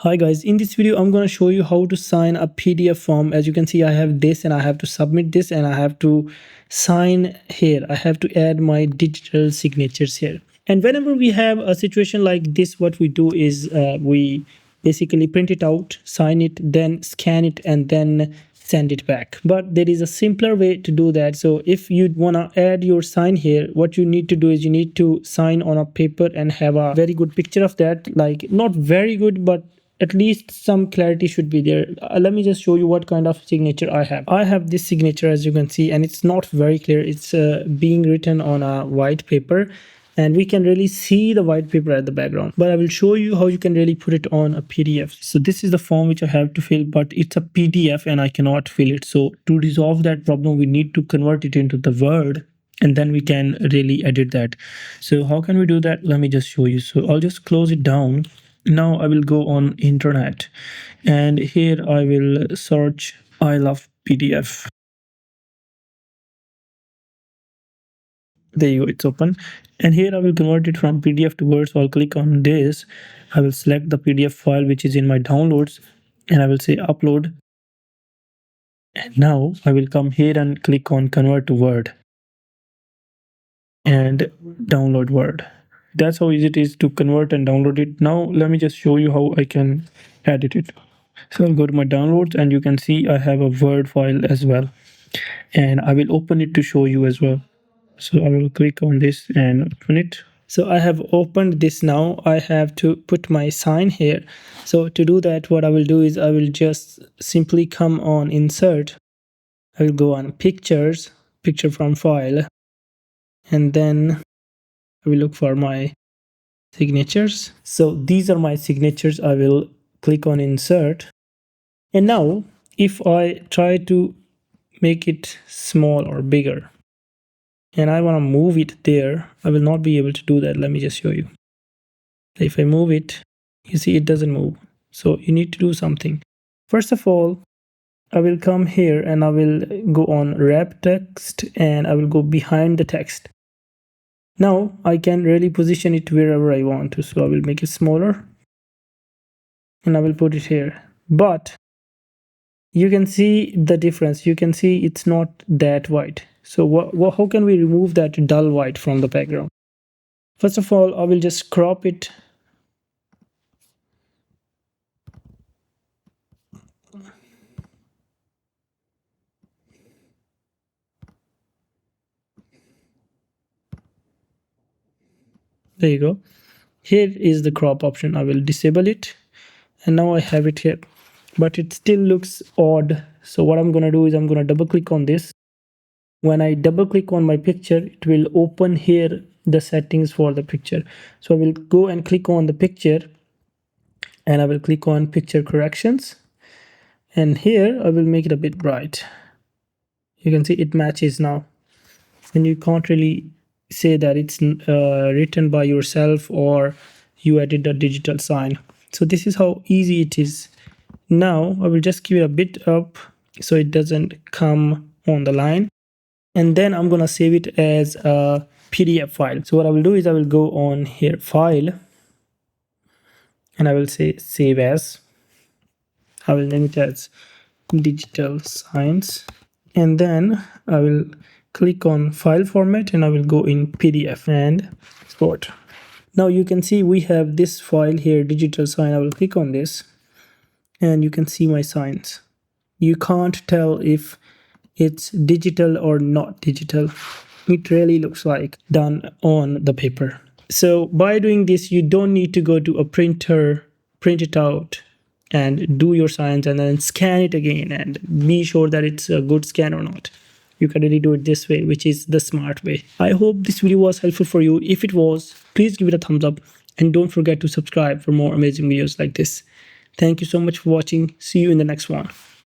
Hi guys, in this video I'm going to show you how to sign a PDF form. As you can see, I have this and I have to submit this and I have to sign here. I have to add my digital signatures here. And whenever we have a situation like this, what we do is we basically print it out, sign it, then scan it and then send it back. But there is a simpler way to do that. So if you want to add your sign here, what you need to do is you need to sign on a paper and have a very good picture of that. Like not very good, but at least some clarity should be there. Let me just show you what kind of signature I have. I have this signature, as you can see, and it's not very clear. It's being written on a white paper and we can really see the white paper at the background, but I will show you how you can really put it on a PDF. So this is the form which I have to fill, but it's a PDF and I cannot fill it. So to resolve that problem, we need to convert it into the Word and then we can really edit that. So how can we do that? Let me just show you. So I'll just close it down. Now I will go on internet and here I will search I love PDF. There you go, it's open. And here I will convert it from PDF to Word. So I'll click on this. I will select the PDF file which is in my downloads and I will say upload. And now I will come here and click on convert to Word and download Word. That's how easy it is to convert and download it. Now let me just show you how I can edit it. So I'll go to my downloads and you can see I have a Word file as well. And I will open it to show you as well. So I will click on this and open it. So I have opened this now. I have to put my sign here. So to do that, what I will do is I will just simply come on insert. I will go on pictures, picture from file, and then I will look for my signatures. So these are my signatures. I will click on insert. And now if I try to make it small or bigger, and I want to move it there, I will not be able to do that. Let me just show you. If I move it, you see it doesn't move. So you need to do something. First of all, I will come here and I will go on wrap text and I will go behind the text. Now I can really position it wherever I want to. So I will make it smaller and I will put it here. But you can see the difference. You can see it's not that white. So how can we remove that dull white from the background? First of all, I will just crop it. There you go. Here is the crop option. I will disable it and now I have it here, but it still looks odd. So what I'm going to do is I'm going to double click on this. When I double click on my picture, it will open here the settings for the picture. So I will go and click on the picture and I will click on picture corrections. And here I will make it a bit bright. You can see it matches now. And you can't really say that it's written by yourself or you added a digital sign. So this is how easy it is. Now I will just give it a bit up so it doesn't come on the line. And then I'm gonna save it as a PDF file. So what I will do is I will go on here, file, and I will say save as. I will name it as digital signs. And then I will click on file format and I will go in PDF and export. Now you can see we have this file here, digital sign. I will click on this and you can see my signs. You can't tell if it's digital or not digital. It really looks like done on the paper. So by doing this, you don't need to go to a printer, print it out and do your signs and then scan it again and be sure that it's a good scan or not. You can really do it this way, which is the smart way. I hope this video was helpful for you. If it was, please give it a thumbs up and don't forget to subscribe for more amazing videos like this. Thank you so much for watching. See you in the next one.